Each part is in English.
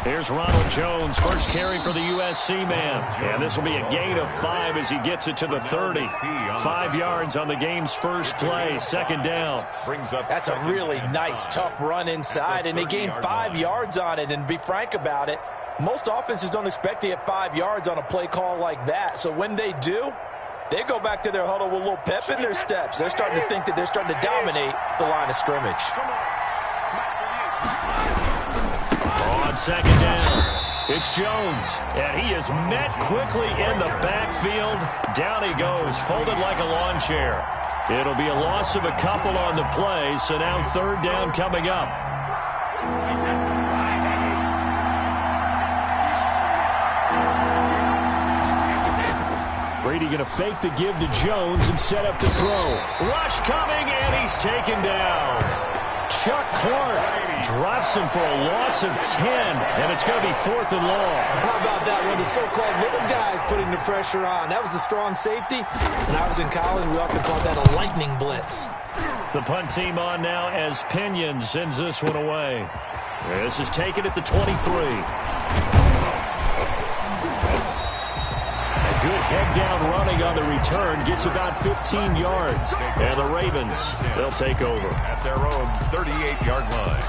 Here's Ronald Jones, first carry for the USC man. And this will be a gain of 5 as he gets it to the 30. 5 yards on the game's first play, second down. That's a really nice, tough run inside, and they gained 5 yards on it. And to be frank about it, most offenses don't expect to get 5 yards on a play call like that. So when they do, they go back to their huddle with a little pep in their steps. They're starting to think that they're starting to dominate the line of scrimmage. On second down, it's Jones, and he is met quickly in the backfield. Down he goes, folded like a lawn chair. It'll be a loss of a couple on the play, so now third down coming up. Brady going to fake the give to Jones and set up to throw. Rush coming, and he's taken down. Chuck Clark drops him for a loss of 10, and it's going to be 4th and long. How about that? One of the so-called little guys putting the pressure on. That was a strong safety. When I was in college, we often called that a lightning blitz. The punt team on now as Pinion sends this one away. This is taken at the 23. Good head-down running on the return. Gets about 15 yards. And the Ravens, they'll take over. At their own 38-yard line.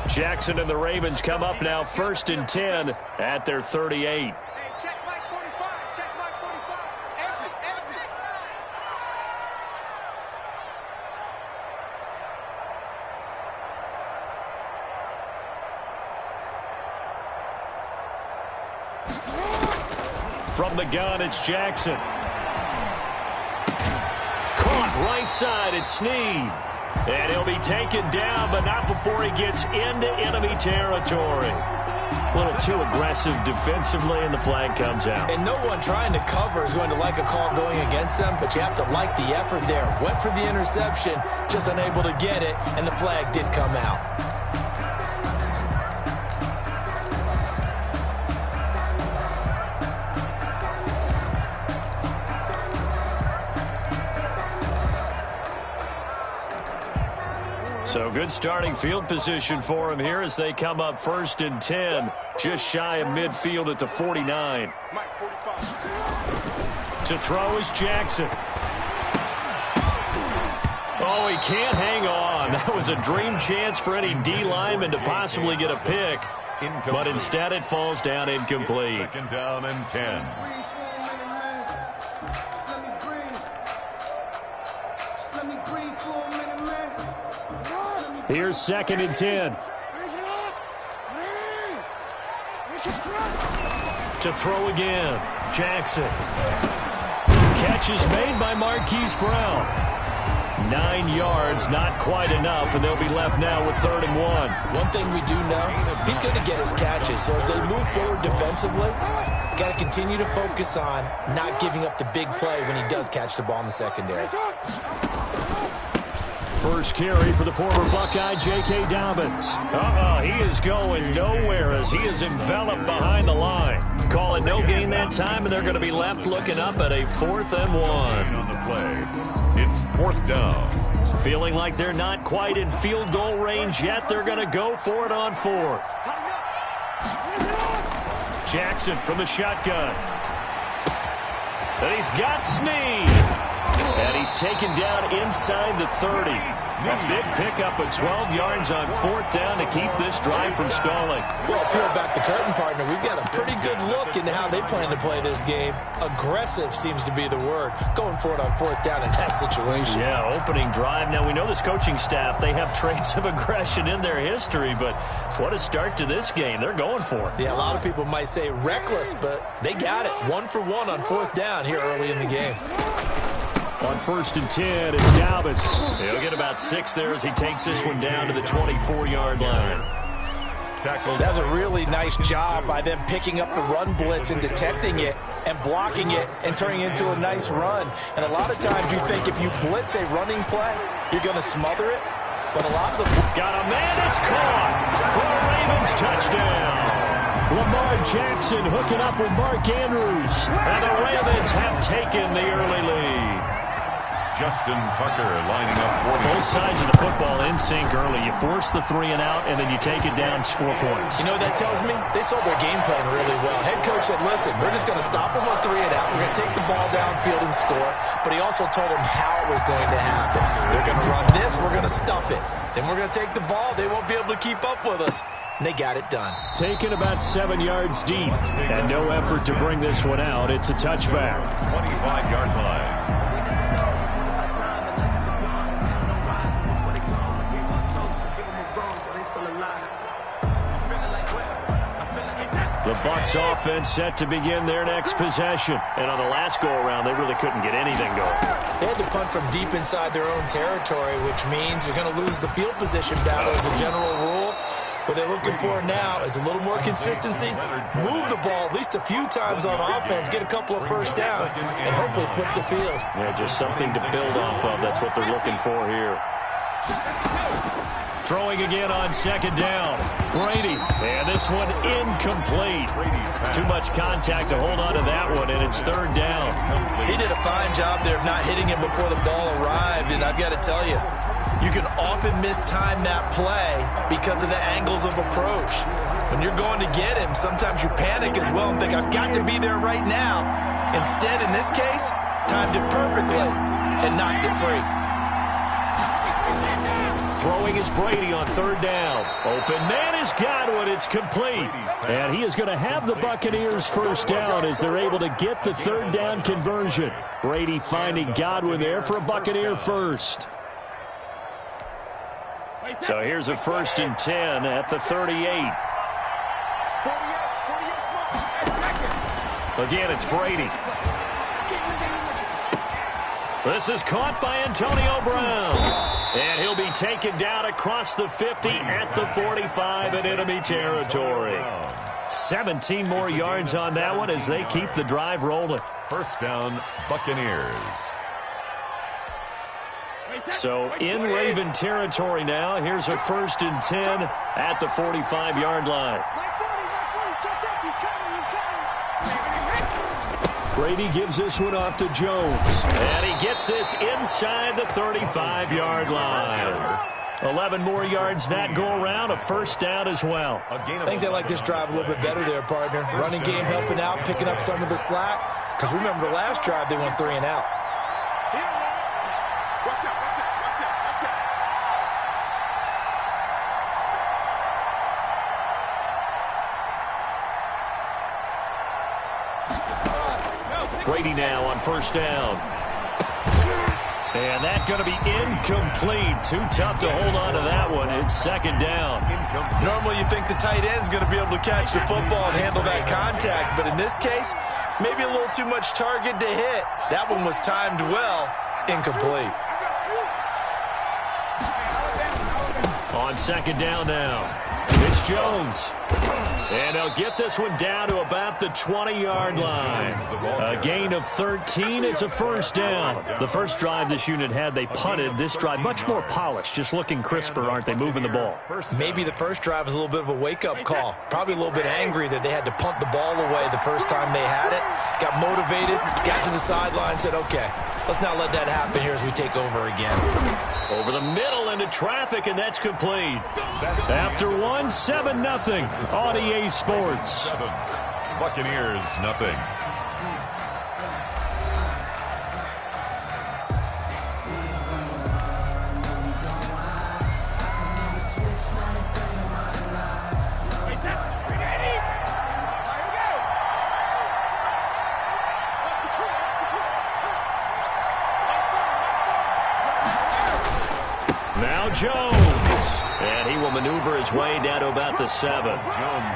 Jackson and the Ravens come up now 1st and 10 at their 38. From the gun, it's Jackson. Caught right side, it's Snead. And he'll be taken down, but not before he gets into enemy territory. A little too aggressive defensively, and the flag comes out. And no one trying to cover is going to like a call going against them, but you have to like the effort there. Went for the interception, just unable to get it, and the flag did come out. So good starting field position for him here as they come up 1st and 10, just shy of midfield at the 49. To throw is Jackson. Oh, he can't hang on. That was a dream chance for any D lineman to possibly get a pick, but instead it falls down incomplete. 2nd down and 10. Here's 2nd and 10. To throw again, Jackson. Catch is made by Marquise Brown. 9 yards, not quite enough, and they'll be left now with 3rd and 1. One thing we do know, he's going to get his catches. So as they move forward defensively, got to continue to focus on not giving up the big play when he does catch the ball in the secondary. First carry for the former Buckeye, J.K. Dobbins. He is going nowhere as he is enveloped behind the line. Call it no gain that time, and they're going to be left looking up at a 4th and 1. On the play, it's 4th down. Feeling like they're not quite in field goal range yet, they're going to go for it on 4th. Jackson from the shotgun. And he's got Snead. And he's taken down inside the 30. A big pickup of 12 yards on 4th down to keep this drive from stalling. Well, peel back the curtain, partner. We've got a pretty good look into how they plan to play this game. Aggressive seems to be the word. Going for it on 4th down in that situation. Yeah, opening drive. Now, we know this coaching staff, they have traits of aggression in their history, but what a start to this game. They're going for it. Yeah, a lot of people might say reckless, but they got it. 1 for 1 on 4th down here early in the game. On 1st and 10, it's Dobbins. He'll get about 6 there as he takes this one down to the 24-yard line. That's a really nice job by them picking up the run blitz and detecting it and blocking it and turning it into a nice run. And a lot of times you think if you blitz a running play, you're going to smother it. But a lot of them... Got a man, it's caught for a Ravens touchdown. Lamar Jackson hooking up with Mark Andrews. And the Ravens have taken the early lead. Justin Tucker lining up for both sides of the football in sync early. You force the 3 and out, and then you take it down, score points. You know what that tells me? They saw their game plan really well. Head coach said, listen, we're just going to stop them on 3 and out. We're going to take the ball downfield and score. But he also told them how it was going to happen. They're going to run this. We're going to stop it. Then we're going to take the ball. They won't be able to keep up with us. And they got it done. Taken about 7 yards deep. And no effort to bring this one out. It's a touchback. 25-yard line. The Bucs offense set to begin their next possession. And on the last go-around, they really couldn't get anything going. They had to punt from deep inside their own territory, which means you're going to lose the field position battle as a general rule. What they're looking for now is a little more consistency, move the ball at least a few times on offense, get a couple of first downs, and hopefully flip the field. Yeah, just something to build off of. That's what they're looking for here. Throwing again on second down. Brady. And this one incomplete. Too much contact to hold on to that one, and it's third down. He did a fine job there of not hitting him before the ball arrived, and I've got to tell you, you can often mistime that play because of the angles of approach. When you're going to get him, sometimes you panic as well and think, I've got to be there right now. Instead, in this case, timed it perfectly and knocked it free. Throwing is Brady on third down. Open man is Godwin. It's complete. And he is going to have the Buccaneers first down as they're able to get the third down conversion. Brady finding Godwin there for a Buccaneer first. So here's a 1st and 10 at the 38. Again, it's Brady. This is caught by Antonio Brown. And he'll be taken down across the 50 at the 45 in enemy territory. 17 more yards on that one as they keep the drive rolling. First down, Buccaneers. So in Raven territory now. Here's a 1st and 10 at the 45-yard line. Brady gives this one off to Jones. And he gets this inside the 35-yard line. 11 more yards that go around. A first down as well. I think they like this drive a little bit better there, partner. Running game helping out, picking up some of the slack. Because remember the last drive, they went 3 and out. Brady now on first down. And that's going to be incomplete. Too tough to hold on to that one. It's second down. Normally you think the tight end's going to be able to catch the football and handle that contact. But in this case, maybe a little too much target to hit. That one was timed well. Incomplete. On second down now. It's Jones. And they'll get this one down to about the 20-yard line. A gain of 13. It's a first down. The first drive this unit had, they punted. This drive, much more polished, just looking crisper, aren't they, moving the ball? Maybe the first drive was a little bit of a wake-up call. Probably a little bit angry that they had to punt the ball away the first time they had it. Got motivated, got to the sideline, said, okay, let's not let that happen here as we take over again. Over the middle into traffic, and that's complete. After 7-0 on EA Sports. Buccaneers, nothing. Now Jones. And he will maneuver his way down to about the 7.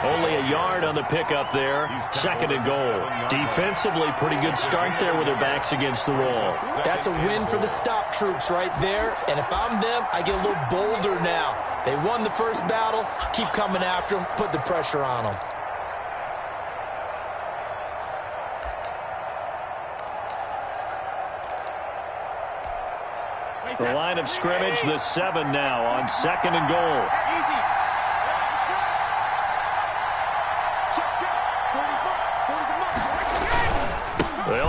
Only a yard on the pickup there. Second and goal. Defensively, pretty good start there with their backs against the wall. That's a win for the stop troops right there. And if I'm them, I get a little bolder now. They won the first battle. Keep coming after them. Put the pressure on them. The line of scrimmage, the 7 now on second and goal.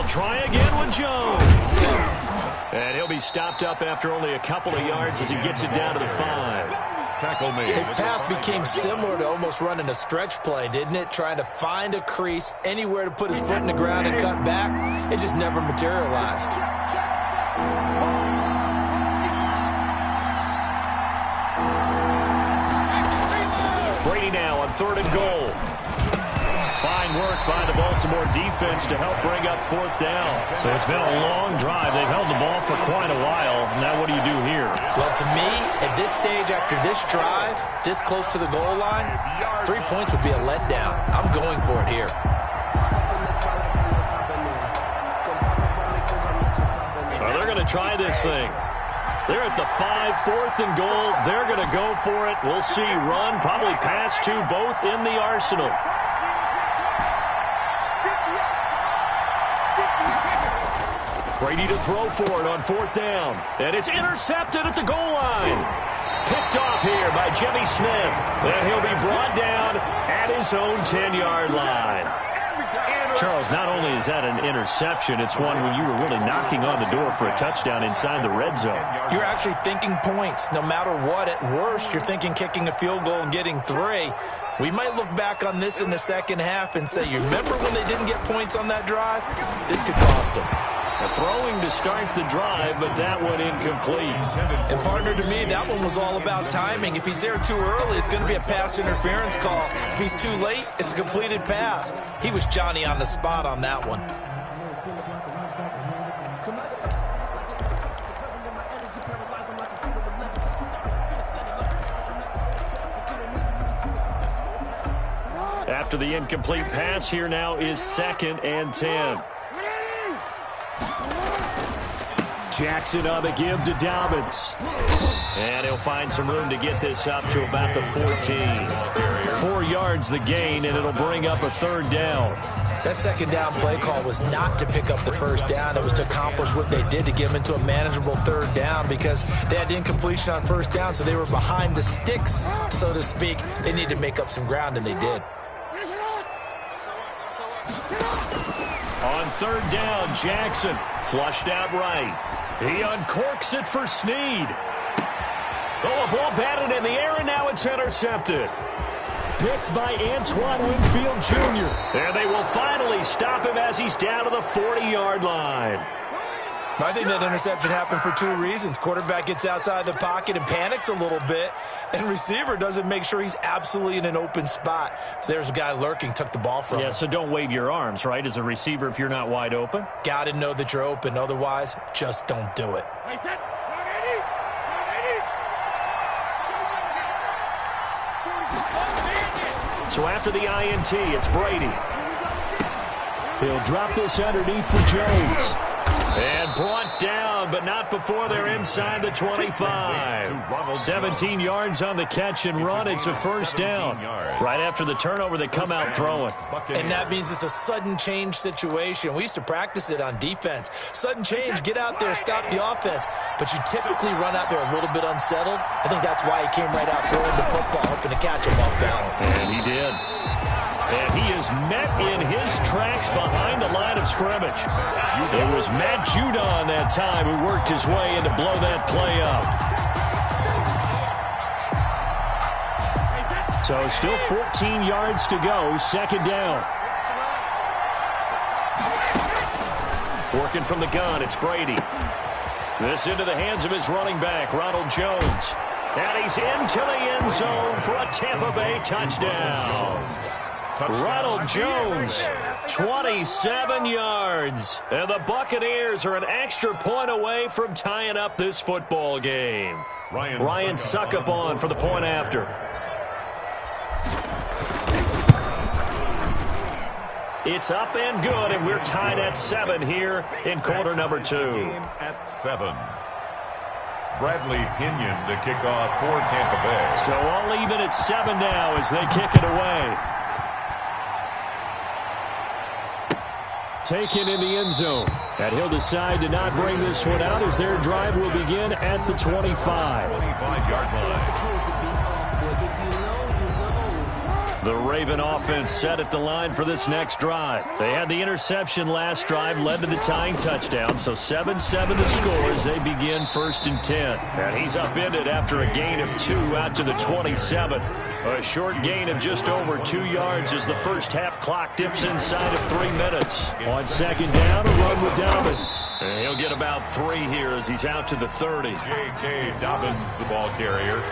They'll try again with Jones. And he'll be stopped up after only a couple of yards as he gets it down to the 5. Tackle made. His path became similar to almost running a stretch play, didn't it? Trying to find a crease, anywhere to put his foot in the ground and cut back. It just never materialized. Brady now on 3rd and goal. Fine work by the Baltimore defense to help bring up 4th down. So it's been a long drive. They've held the ball for quite a while. Now what do you do here? Well, to me, at this stage after this drive, this close to the goal line, 3 points would be a letdown. I'm going for it here. Well, they're going to try this thing. They're at the 5, 4th and goal. They're going to go for it. We'll see. Run, probably pass to both in the arsenal. Brady to throw for it on 4th down. And it's intercepted at the goal line. Picked off here by Jimmy Smith. And he'll be brought down at his own 10-yard line. Charles, not only is that an interception, it's one when you were really knocking on the door for a touchdown inside the red zone. You're actually thinking points. No matter what, at worst, you're thinking kicking a field goal and getting 3. We might look back on this in the second half and say, you remember when they didn't get points on that drive? This could cost them. A throwing to start the drive, but that one incomplete. And partner, to me, that one was all about timing. If he's there too early, it's going to be a pass interference call. If he's too late, it's a completed pass. He was Johnny on the spot on that one. After the incomplete pass, here now is 2nd and 10. Jackson on the give to Dobbins. And he'll find some room to get this up to about the 14. 4 yards the gain, and it'll bring up a 3rd down. That 2nd down play call was not to pick up the 1st down. It was to accomplish what they did to get them into a manageable 3rd down because they had incompletion on 1st down, so they were behind the sticks, so to speak. They needed to make up some ground, and they did. On 3rd down, Jackson flushed out right. He uncorks it for Snead. Oh, a ball batted in the air, and now it's intercepted. Picked by Antoine Winfield Jr. And they will finally stop him as he's down to the 40-yard line. I think that interception happened for 2 reasons. Quarterback gets outside the pocket and panics a little bit, and receiver doesn't make sure he's absolutely in an open spot. So there's a guy lurking, took the ball from him. Yeah, so don't wave your arms, right, as a receiver if you're not wide open? Got to know that you're open. Otherwise, just don't do it. So after the INT, it's Brady. He'll drop this underneath for Jones. And brought down, but not before they're inside the 25. 17 yards on the catch and run. It's a 1st down. Right after the turnover, they come out throwing. And that means it's a sudden change situation. We used to practice it on defense. Sudden change, get out there, stop the offense. But you typically run out there a little bit unsettled. I think that's why he came right out throwing the football, hoping to catch him off balance. And he did. And he is met in his tracks behind the line of scrimmage. It was Matt Judon that time who worked his way in to blow that play up. So still 14 yards to go, 2nd down. Working from the gun, it's Brady. This into the hands of his running back, Ronald Jones. And he's into the end zone for a Tampa Bay touchdown. Ronald Jones, 27 yards. And the Buccaneers are an extra point away from tying up this football game. Ryan Suckup on for the point after. It's up and good, and we're tied at 7 here in quarter number 2. At 7. Bradley Pinion to kick off for Tampa Bay. So all even at 7 now as they kick it away. Taken in the end zone. And he'll decide to not bring this one out as their drive will begin at the 25. 25-yard line. The Raven offense set at the line for this next drive. They had the interception last drive, led to the tying touchdown, so 7-7 the score as they begin 1st and 10. And he's upended after a gain of 2 out to the 27. A short gain of just over 2 yards as the first half clock dips inside of 3 minutes. On 2nd down, a run with Dobbins. And he'll get about 3 here as he's out to the 30. J.K. Dobbins, the ball carrier,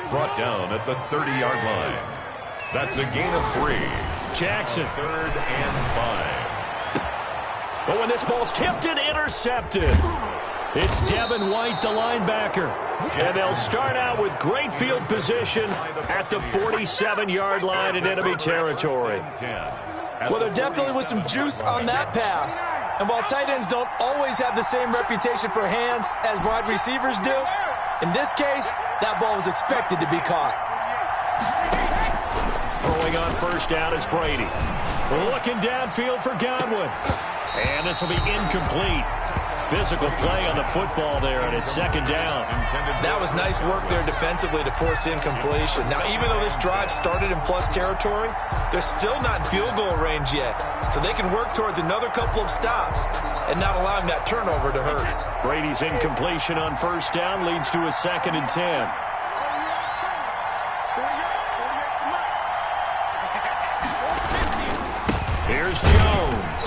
brought down at the 30-yard line. That's a gain of 3. Jackson. 3rd and 5. But when this ball's tipped and intercepted, it's Devin White, the linebacker. And they'll start out with great field position at the 47-yard line in enemy territory. Well, there definitely was some juice on that pass. And while tight ends don't always have the same reputation for hands as wide receivers do, in this case, that ball was expected to be caught. Throwing on 1st down is Brady. Looking downfield for Godwin. And this will be incomplete. Physical play on the football there, and it's 2nd down. That was nice work there defensively to force incompletion. Now, even though this drive started in plus territory, they're still not in field goal range yet. So they can work towards another couple of stops and not allowing that turnover to hurt. Brady's incompletion on 1st down leads to a 2nd and 10. Here's Jones.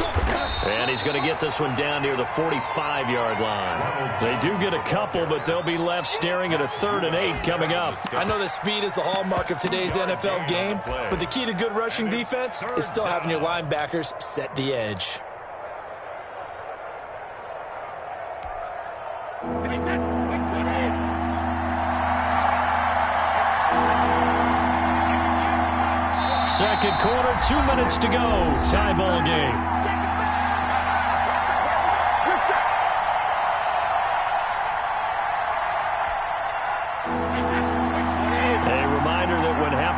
And he's going to get this one down near the 45-yard line. They do get a couple, but they'll be left staring at a 3rd and 8 coming up. I know that speed is the hallmark of today's NFL game, but the key to good rushing defense is still having your linebackers set the edge. Second quarter, 2 minutes to go. Tie ball game.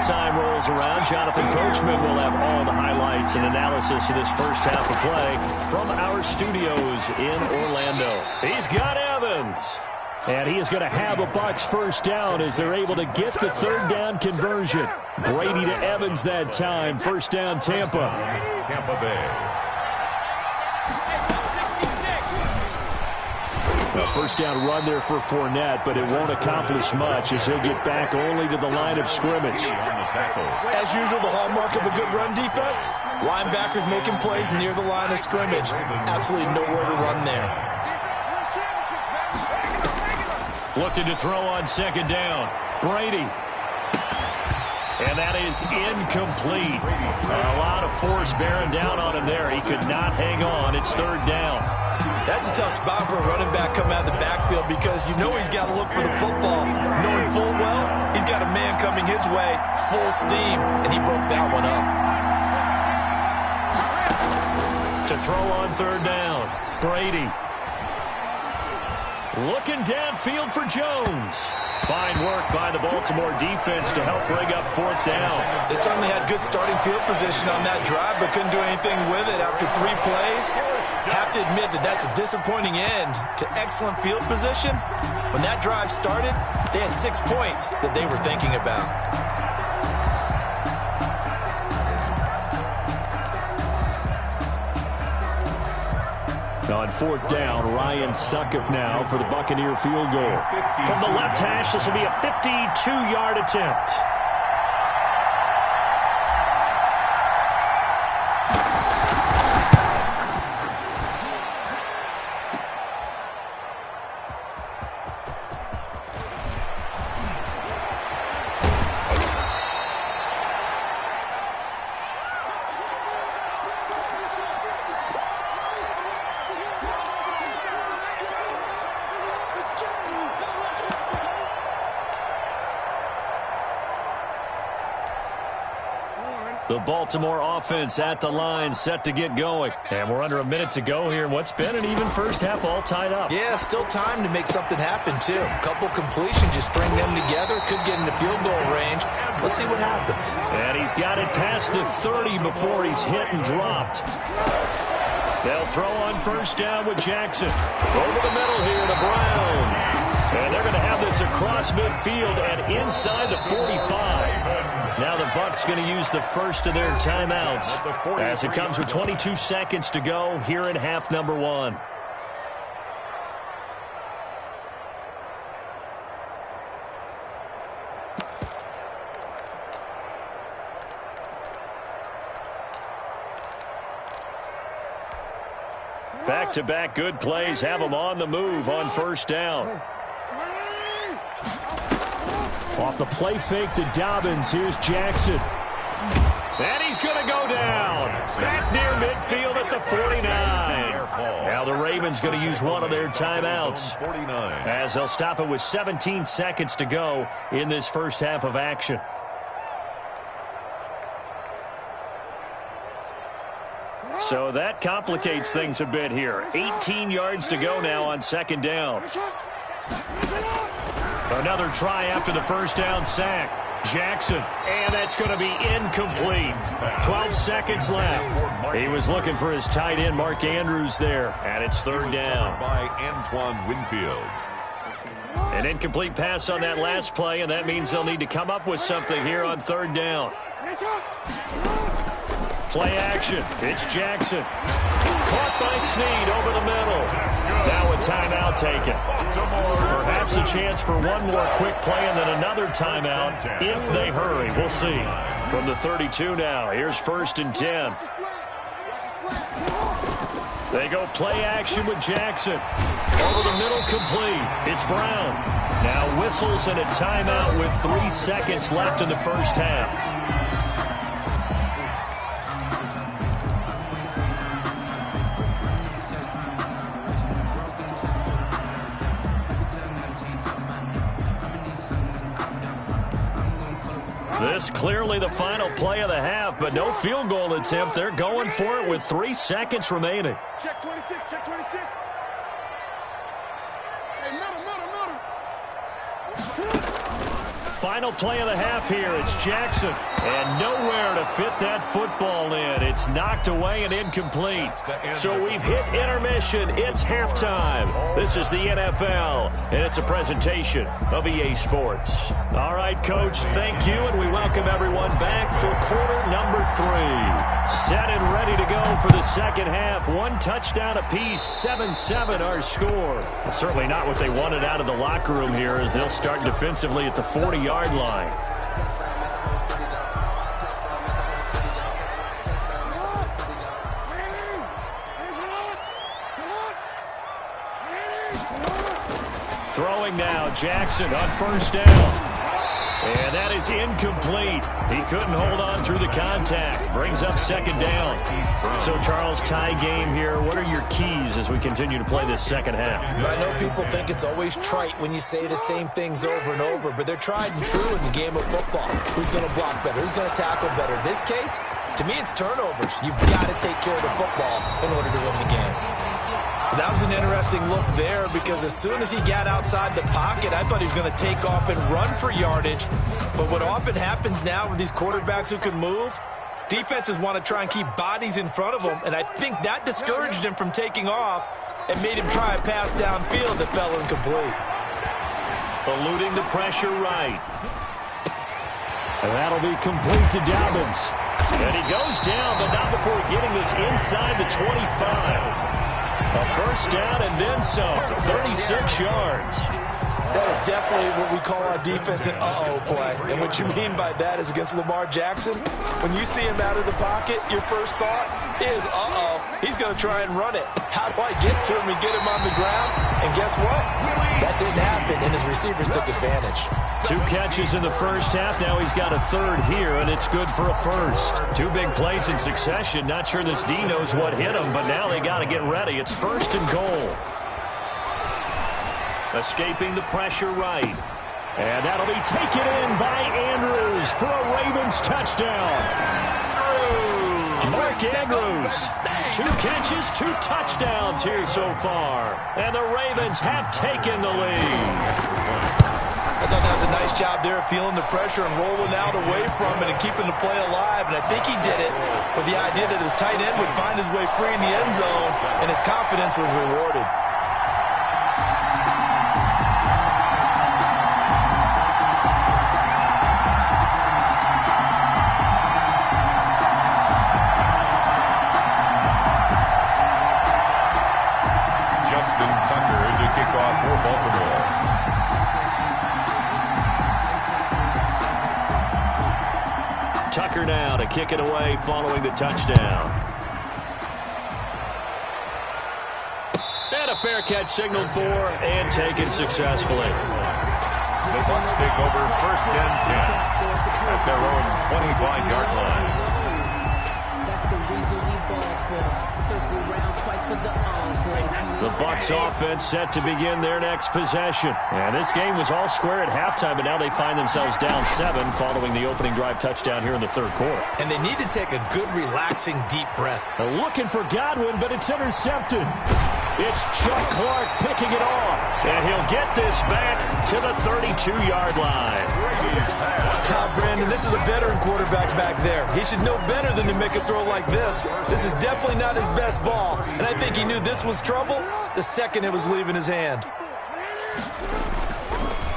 Time rolls around. Jonathan Coachman will have all the highlights and analysis of this first half of play from our studios in Orlando. He's got Evans. And he is going to have a Bucs 1st down as they're able to get the 3rd down conversion. Brady to Evans that time. 1st down, Tampa. Tampa Bay. A 1st down run there for Fournette, but it won't accomplish much as he'll get back only to the line of scrimmage. As usual, the hallmark of a good run defense, linebackers making plays near the line of scrimmage. Absolutely nowhere to run there. Looking to throw on 2nd down. Brady. And that is incomplete. A lot of force bearing down on him there. He could not hang on. It's 3rd down. That's a tough spot for a running back coming out of the backfield because you know he's got to look for the football. Knowing full well, he's got a man coming his way, full steam, and he broke that one up. To throw on 3rd down, Brady. Looking downfield for Jones. Fine work by the Baltimore defense to help bring up 4th down. They certainly had good starting field position on that drive, but couldn't do anything with it after 3 plays. Have to admit that that's a disappointing end to excellent field position. When that drive started, they had 6 points that they were thinking about. On 4th down, Ryan Succop now for the Buccaneer field goal. From the left hash, this will be a 52-yard attempt. The Baltimore offense at the line, set to get going. And we're under a minute to go here. What's been an even first half, all tied up. Yeah, still time to make something happen, too. A couple completions, just string them together. Could get into field goal range. Let's see what happens. And he's got it past the 30 before he's hit and dropped. They'll throw on 1st down with Jackson. Over the middle here to Brown. And they're going to have this across midfield and inside the 45. Now the Bucs going to use the first of their timeouts as it comes with 22 seconds to go here in half number 1. Back-to-back good plays have them on the move on first down. Off the play fake to Dobbins. Here's Jackson. And he's going to go down. Back near midfield at the 49. Now the Ravens going to use one of their timeouts as they'll stop it with 17 seconds to go in this first half of action. So that complicates things a bit here. 18 yards to go now on second down. Another try after the first down sack. Jackson, and that's going to be incomplete. 12 seconds left. He was looking for his tight end, Mark Andrews, there, and it's third down. By Antoine Winfield. An incomplete pass on that last play, and that means they'll need to come up with something here on third down. Play action. It's Jackson. Caught by Snead over the middle. Now a timeout taken. Perhaps a chance for one more quick play and then another timeout if they hurry. We'll see. From the 32 now, here's first and 10. They go play action with Jackson. Over the middle, complete. It's Brown. Now whistles and a timeout with 3 seconds left in the first half. This clearly the final play of the half, but no field goal attempt. They're going for it with 3 seconds remaining. Check 26, check 26. Hey, middle. Final play of the half here. It's Jackson. And nowhere to fit that football in. It's knocked away and incomplete. So we've hit intermission. It's halftime. This is the NFL, and it's a presentation of EA Sports. All right, Coach, thank you, and we welcome everyone back for quarter number 3. Set and ready to go for the second half. 1 touchdown apiece, 7-7 our score. Certainly not what they wanted out of the locker room here as they'll start defensively at the 40-yard line. Throwing now, Jackson on first down. And that is incomplete. He couldn't hold on through the contact. Brings up second down. So, Charles, tie game here. What are your keys as we continue to play this second half? I know people think it's always trite when you say the same things over and over, but they're tried and true in the game of football. Who's going to block better? Who's going to tackle better? In this case, to me, it's turnovers. You've got to take care of the football in order to win the game. That was an interesting look there because as soon as he got outside the pocket, I thought he was going to take off and run for yardage. But what often happens now with these quarterbacks who can move, defenses want to try and keep bodies in front of them, and I think that discouraged him from taking off and made him try a pass downfield that fell incomplete. Eluding the pressure right. And that'll be complete to Dobbins. And he goes down, but not before getting this inside the 25. A first down and then some, 36 yards. That is definitely what we call on defense an uh-oh play. And what you mean by that is against Lamar Jackson, when you see him out of the pocket, your first thought is, uh-oh, he's going to try and run it. How do I get to him and get him on the ground? And guess what? That didn't happen, and his receivers took advantage. 2 catches in the first half. Now he's got a third here, and it's good for a first. 2 big plays in succession. Not sure this D knows what hit him, but now they got to get ready. It's first and goal. Escaping the pressure right. And that'll be taken in by Andrews for a Ravens touchdown. Mark Andrews, 2 catches, 2 touchdowns here so far. And the Ravens have taken the lead. I thought that was a nice job there of feeling the pressure and rolling out away from it and keeping the play alive. And I think he did it with the idea that his tight end would find his way free in the end zone, and his confidence was rewarded. Tucker now to kick it away following the touchdown. And a fair catch signaled for and taken successfully. The Bucs take over 1st and 10 at their own 25-yard line. That's the reason we ball for. Circle round twice for the encore. The Bucs offense set to begin their next possession. And this game was all square at halftime, but now they find themselves down 7 following the opening drive touchdown here in the third quarter. And they need to take a good, relaxing, deep breath. They're looking for Godwin, but it's intercepted. It's Chuck Clark picking it off. And he'll get this back to the 32-yard line. Brandon, this is a veteran quarterback back there. He should know better than to make a throw like this. This is definitely not his best ball. And I think he knew this was trouble the second it was leaving his hand.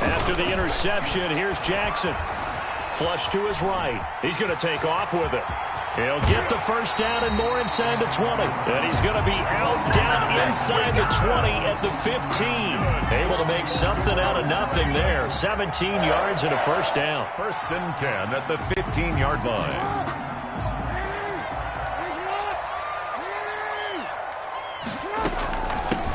After the interception, here's Jackson. Flush to his right. He's going to take off with it. He'll get the first down and more inside the 20. And he's going to be out down inside the 20 at the 15. Able to make something out of nothing there. 17 yards and a first down. 1st and 10 at the 15-yard line.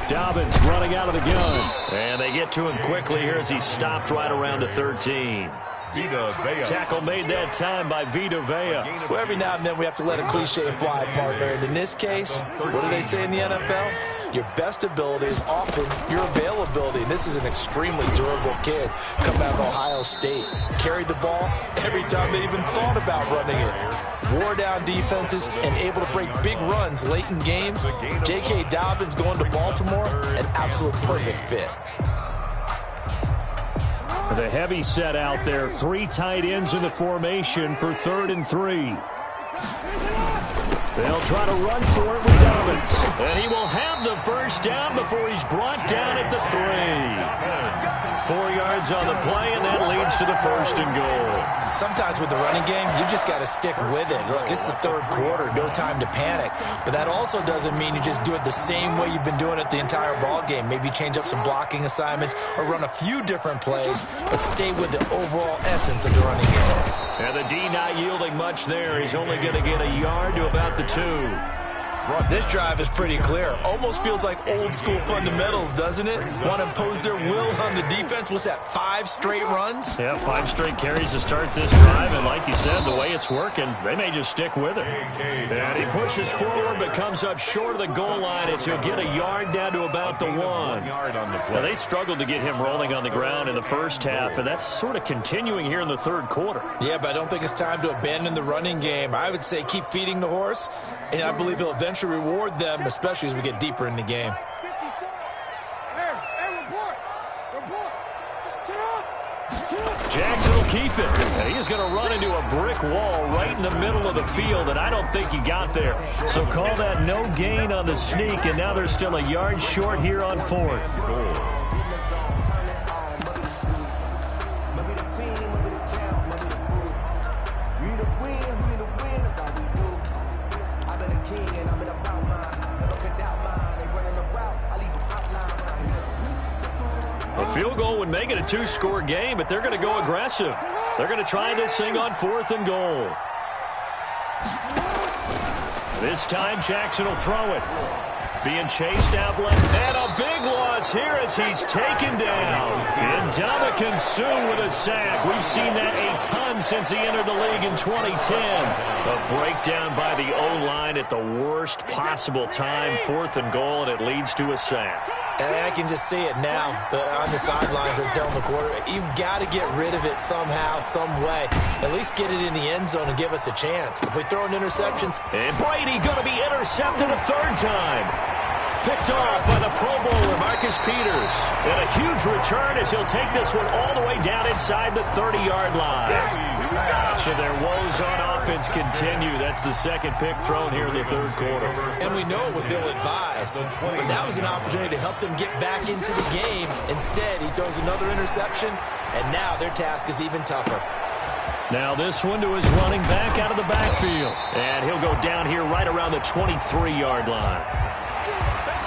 Dobbins running out of the gun. And they get to him quickly here as he stopped right around the 13. Vita Vea. Tackle made that time by Vita Vea. Well, every now and then we have to let a cliche fly, partner. And in this case, what do they say in the NFL? Your best ability is often your availability. And this is an extremely durable kid coming out of Ohio State. Carried the ball every time they even thought about running it. Wore down defenses and able to break big runs late in games. J.K. Dobbins going to Baltimore, an absolute perfect fit. The heavy set out there. 3 tight ends in the formation for 3rd and 3. They'll try to run for it with Dobbins. And he will have the first down before he's brought down at the 3. 4 yards on the play, and that leads to the 1st and goal. Sometimes with the running game, you just got to stick with it. Look, it's the third quarter, no time to panic. But that also doesn't mean you just do it the same way you've been doing it the entire ball game. Maybe change up some blocking assignments or run a few different plays, but stay with the overall essence of the running game. And the D not yielding much there. He's only going to get a yard to about the 2. This drive is pretty clear. Almost feels like old school fundamentals, doesn't it? Want to impose their will on the defense. Was that 5 straight runs? Yeah, 5 straight carries to start this drive. And like you said, the way it's working, they may just stick with it. And he pushes forward but comes up short of the goal line as he'll get a yard down to about the 1. Now, they struggled to get him rolling on the ground in the first half, and that's sort of continuing here in the third quarter. Yeah, but I don't think it's time to abandon the running game. I would say keep feeding the horse, and I believe he'll eventually reward them, especially as we get deeper in the game. Jackson will keep it. And he's going to run into a brick wall right in the middle of the field, and I don't think he got there. So call that no gain on the sneak, and now they're still a yard short here on 4th. Field goal would make it a 2-score game, but they're going to go aggressive. They're going to try this thing on 4th and goal. This time, Jackson will throw it. Being chased out left. And a big loss here as he's taken down. And Ndamukong Suh with a sack. We've seen that a ton since he entered the league in 2010. A breakdown by the O-line at the worst possible time. 4th and goal, and it leads to a sack. And I can just see it now. On the sidelines, they're telling the quarterback, you've got to get rid of it somehow, some way. At least get it in the end zone and give us a chance. If we throw in interceptions. And Brady going to be intercepted a 3rd time. Picked off by the Pro Bowler, Marcus Peters. And a huge return as he'll take this one all the way down inside the 30-yard line. So their woes on offense continue. That's the second pick thrown here in the third quarter. And we know it was ill-advised, but that was an opportunity to help them get back into the game. Instead, he throws another interception, and now their task is even tougher. Now this one to his running back out of the backfield. And he'll go down here right around the 23-yard line.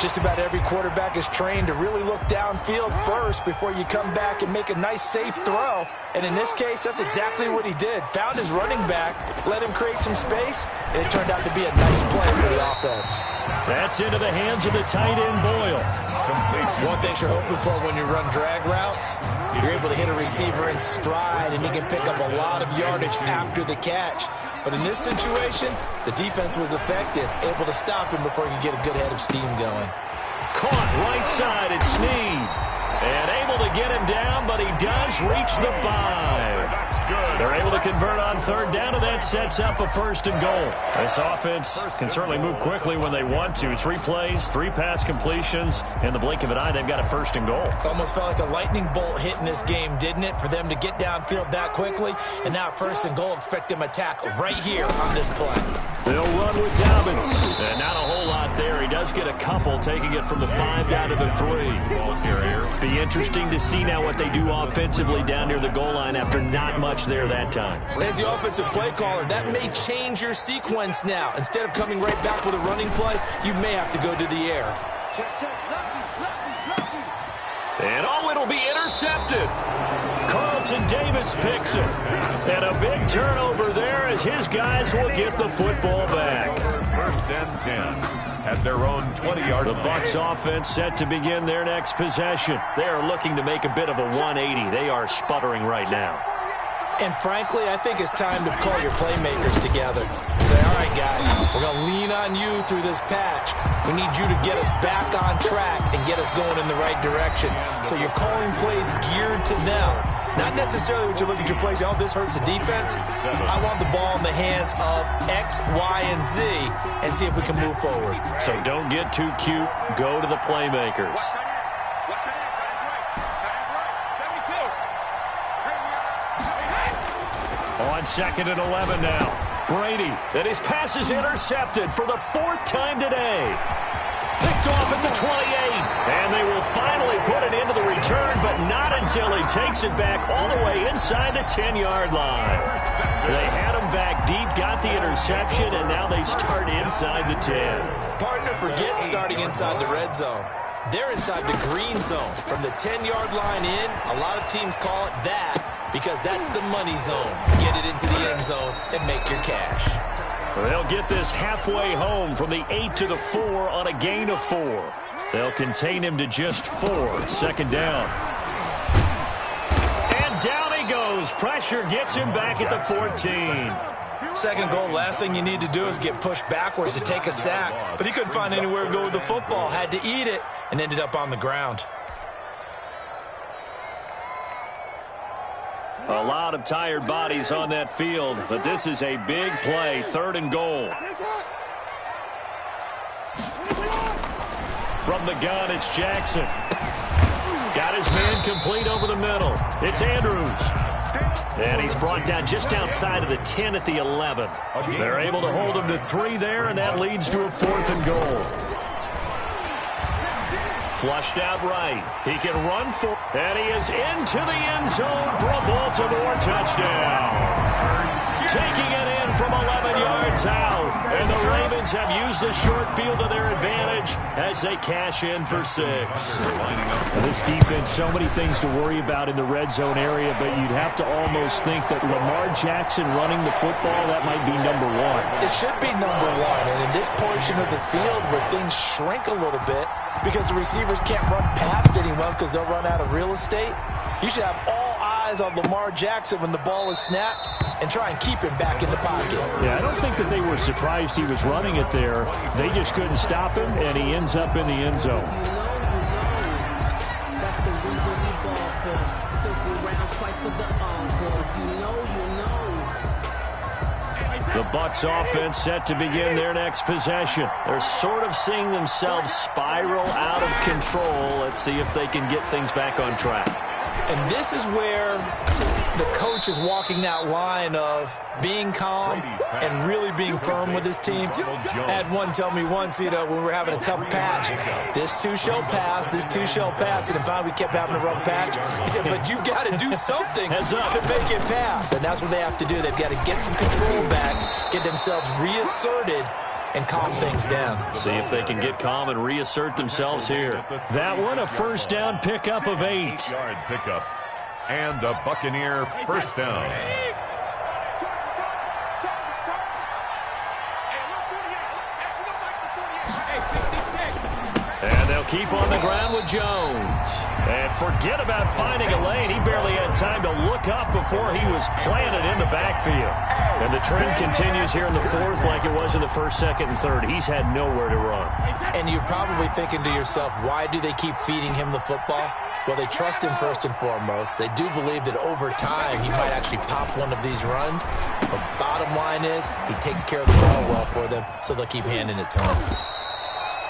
Just about every quarterback is trained to really look downfield first before you come back and make a nice, safe throw. And in this case, that's exactly what he did. Found his running back, let him create some space, and it turned out to be a nice play for the offense. That's into the hands of the tight end, Boyle. One thing you're hoping for when you run drag routes, you're able to hit a receiver in stride, and he can pick up a lot of yardage after the catch. But in this situation, the defense was effective, able to stop him before he could get a good head of steam going. Caught right side, it's Snead. And able to get him down, but he does reach the 5. They're able to convert on third down, and that sets up a 1st and goal. This offense can certainly move quickly when they want to. 3 plays, 3 pass completions. In the blink of an eye, they've got a 1st and goal. Almost felt like a lightning bolt hit in this game, didn't it? For them to get downfield that quickly. And now 1st and goal, expect them to attack right here on this play. They'll run with Dobbins. And not a whole lot there. He does get a couple, taking it from the 5 down to the 3. Be interesting to see now what they do offensively down near the goal line after not much there that time. As the offensive play caller, that may change your sequence now. Instead of coming right back with a running play, you may have to go to the air. And it'll be intercepted. Carlton Davis picks it. And a big turnover there as his guys will get the football back. 1st and 10 at their own 20-yard line. The Bucs offense set to begin their next possession. They are looking to make a bit of a 180. They are sputtering right now. And frankly, I think it's time to call your playmakers together and say, all right, guys, we're going to lean on you through this patch. We need you to get us back on track and get us going in the right direction. So you're calling plays geared to them. Not necessarily when you look at your plays, oh, this hurts the defense. I want the ball in the hands of X, Y, and Z and see if we can move forward. So don't get too cute. Go to the playmakers. On 2nd and 11 now. Brady, and his pass is intercepted for the 4th time today. Picked off at the 28. And they will finally put it into the return, but not until he takes it back all the way inside the 10-yard line. They had him back deep, got the interception, and now they start inside the 10. Partner forgets starting inside the red zone. They're inside the green zone. From the 10-yard line in, a lot of teams call it that, because that's the money zone. Get it into the end zone and make your cash. They'll get this halfway home from the 8 to the 4 on a gain of 4. They'll contain him to just 4. 2nd down. And down he goes. Pressure gets him back at the 14. 2nd goal, last thing you need to do is get pushed backwards to take a sack. But he couldn't find anywhere to go with the football. Had to eat it and ended up on the ground. A lot of tired bodies on that field, but this is a big play. 3rd and goal. From the gun, it's Jackson. Got his man complete over the middle. It's Andrews. And he's brought down just outside of the 10 at the 11. They're able to hold him to 3 there, and that leads to a 4th and goal. Flushed out right. He can run for, and he is into the end zone for a Baltimore touchdown. Taking it in from 11 yards out. And the Ravens have used the short field to their advantage as they cash in for 6. This defense, so many things to worry about in the red zone area, but you'd have to almost think that Lamar Jackson running the football, that might be number 1. It should be number 1. And in this portion of the field where things shrink a little bit because the receivers can't run past anyone because they'll run out of real estate, you should have all eyes on Lamar Jackson when the ball is snapped and try and keep him back in the pocket. Yeah, I don't think that they were surprised he was running it there. They just couldn't stop him, and he ends up in the end zone. That's the reason we ball for. Circle round twice for the encore. You know. The Bucs offense set to begin their next possession. They're sort of seeing themselves spiral out of control. Let's see if they can get things back on track. And this is where the coach is walking that line of being calm and really being firm with his team. I had one tell me once, when we were having a tough patch, this too shall pass, this too shall pass. And finally we kept having a rough patch. He said, but you got to do something to make it pass. And that's what they have to do. They've got to get some control back, get themselves reasserted, and calm things down. See if they can get calm and reassert themselves here. That one, a first down pickup of 8. 8-yard pickup and a Buccaneer first down. And they'll keep on the ground with Jones. And forget about finding a lane. He barely had time to look up before he was planted in the backfield. And the trend continues here in the fourth like it was in the first, second, and third. He's had nowhere to run. And you're probably thinking to yourself, why do they keep feeding him the football? Well, they trust him first and foremost. They do believe that over time he might actually pop one of these runs. But bottom line is he takes care of the ball well for them, so they'll keep handing it to him.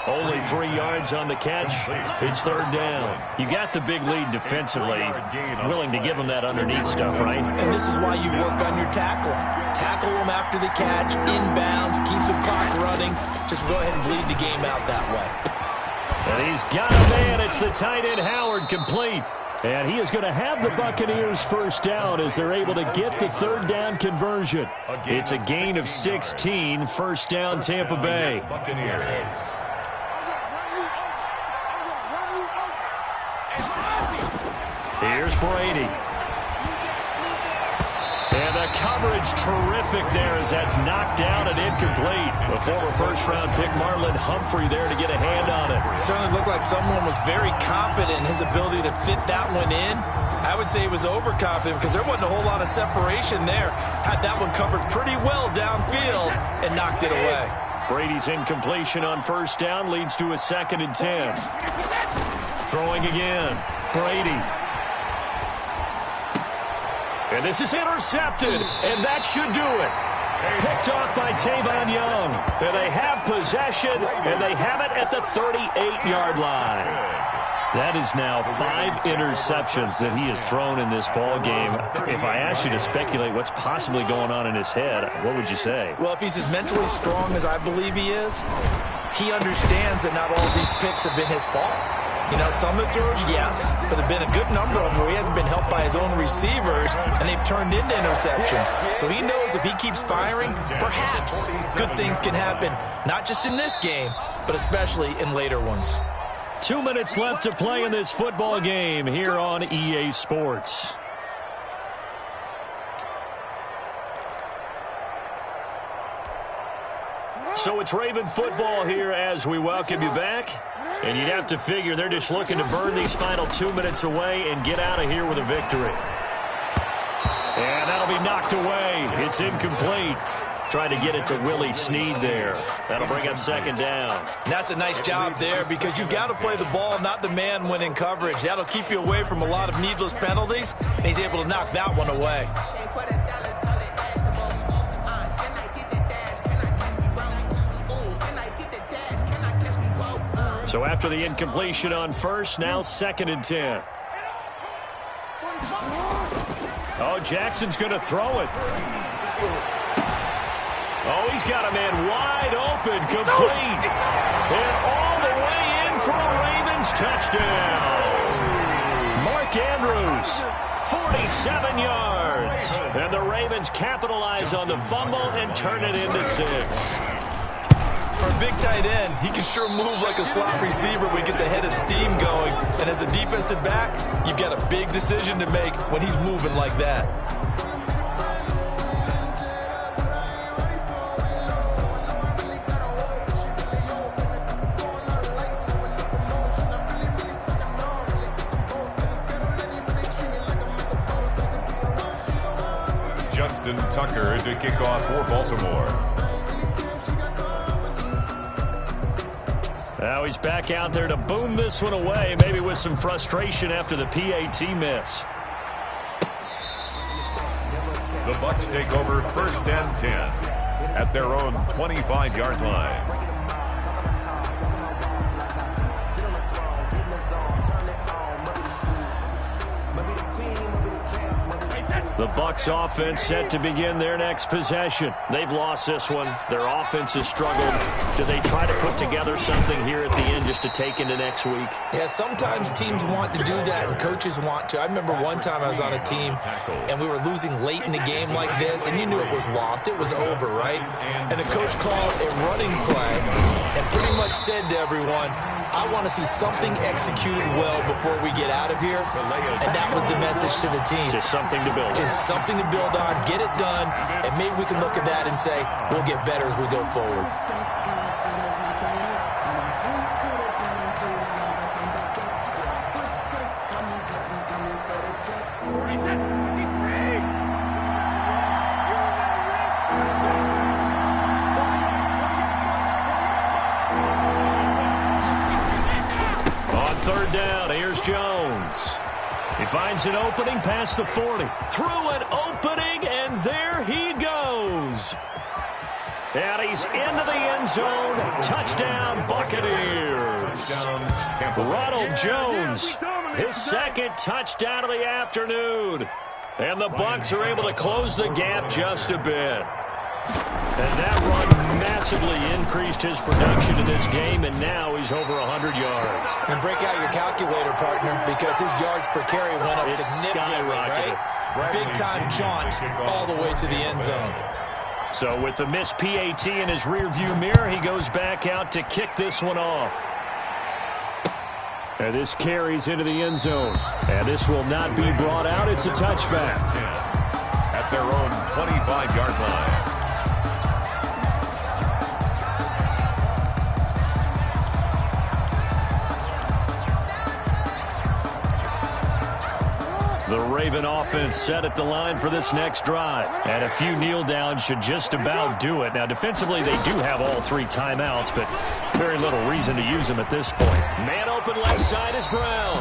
Only 3 yards on the catch. It's third down. You got the big lead defensively. Willing to give them that underneath stuff, right? And this is why you work on your tackling. Tackle them after the catch, inbounds, keep the clock running. Just go ahead and bleed the game out that way. And he's got a man. It's the tight end, Howard, complete. And he is going to have the Buccaneers first down as they're able to get the third down conversion. It's a gain of 16, first down Tampa Bay. Buccaneers. Here's Brady. And the coverage terrific there as that's knocked down and incomplete. The former first-round pick Marlon Humphrey there to get a hand on it. It certainly looked like someone was very confident in his ability to fit that one in. I would say he was overconfident because there wasn't a whole lot of separation there. Had that one covered pretty well downfield and knocked it away. Brady's incompletion on first down leads to a 2nd and 10. Throwing again. Brady. And this is intercepted, and that should do it. Picked off by Tavon Young. And they have possession, and they have it at the 38-yard line. That is now 5 interceptions that he has thrown in this ball game. If I asked you to speculate what's possibly going on in his head, what would you say? Well, if he's as mentally strong as I believe he is, he understands that not all of these picks have been his fault. You know, some of the throws, yes, but there have been a good number of them where he hasn't been helped by his own receivers, and they've turned into interceptions. So he knows if he keeps firing, perhaps good things can happen, not just in this game, but especially in later ones. 2 minutes left to play in this football game here on EA Sports. So it's Raven football here as we welcome you back. And you'd have to figure they're just looking to burn these final 2 minutes away and get out of here with a victory. And that'll be knocked away. It's incomplete. Trying to get it to Willie Snead there. That'll bring up 2nd down. And that's a nice job there because you've got to play the ball, not the man when in coverage. That'll keep you away from a lot of needless penalties, and he's able to knock that one away. So after the incompletion on first, now 2nd and 10. Oh, Jackson's going to throw it. Oh, he's got a man wide open, complete. And all the way in for a Ravens touchdown. Mark Andrews, 47 yards. And the Ravens capitalize on the fumble and turn it into 6. For a big tight end, he can sure move like a slot receiver when he gets a head of steam going. And as a defensive back, you've got a big decision to make when he's moving like that. Justin Tucker to kick off for Baltimore. Now he's back out there to boom this one away, maybe with some frustration after the PAT miss. The Bucs take over 1st and 10 at their own 25-yard line. The Bucs offense set to begin their next possession. They've lost this one. Their offense has struggled. Do they try to put together something here at the end just to take into next week? Yeah, sometimes teams want to do that and coaches want to. I remember one time I was on a team and we were losing late in the game like this, and you knew it was lost. It was over, right? And the coach called a running play and pretty much said to everyone, I want to see something executed well before we get out of here. And that was the message to the team. Just something to build on. Just something to build on, get it done, and maybe we can look at that and say, we'll get better as we go forward. Third down, here's Jones. He finds an opening past the 40. Through an opening, and there he goes. And he's into the end zone. Touchdown, Buccaneers. Ronald Jones, his second touchdown of the afternoon. And the Bucs are able to close the gap just a bit. And that run massively increased his production in this game, and now he's over 100 yards. And break out your calculator, partner, because his yards per carry went up significantly, right? Big-time jaunt all the way to the end zone. So with the missed PAT in his rearview mirror, he goes back out to kick this one off. And this carries into the end zone. And this will not be brought out. It's a touchback. At their own 25-yard line. The Raven offense set at the line for this next drive. And a few kneel downs should just about do it. Now, defensively, they do have all three timeouts, but very little reason to use them at this point. Man open left side is Brown.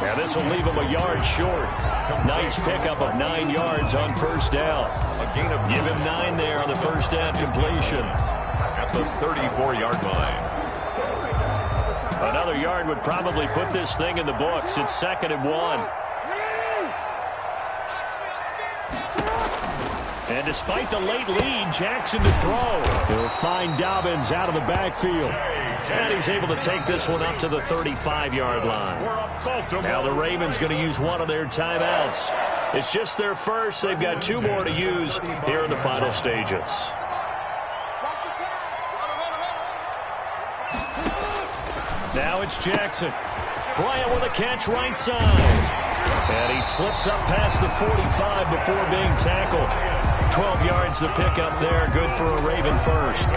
Now, this will leave him a yard short. Nice pickup of 9 yards on first down. Give him 9 there on the first down completion. At the 34-yard line. Another yard would probably put this thing in the books. It's 2nd and 1. And despite the late lead, Jackson to throw. He'll find Dobbins out of the backfield. And he's able to take this one up to the 35-yard line. Now the Ravens going to use one of their timeouts. It's just their first. They've got 2 more to use here in the final stages. Now it's Jackson. Bryant with a catch right side. And he slips up past the 45 before being tackled. 12 yards to pick up there. Good for a Raven first.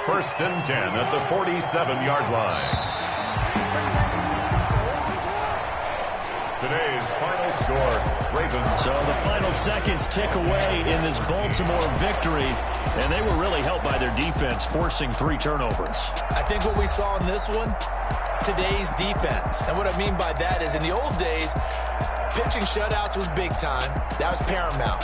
1st and 10 at the 47-yard line. Today's final score, Ravens. So the final seconds tick away in this Baltimore victory. And they were really helped by their defense, forcing 3 turnovers. I think what we saw in this one, today's defense. And what I mean by that is in the old days, pitching shutouts was big time. That was paramount.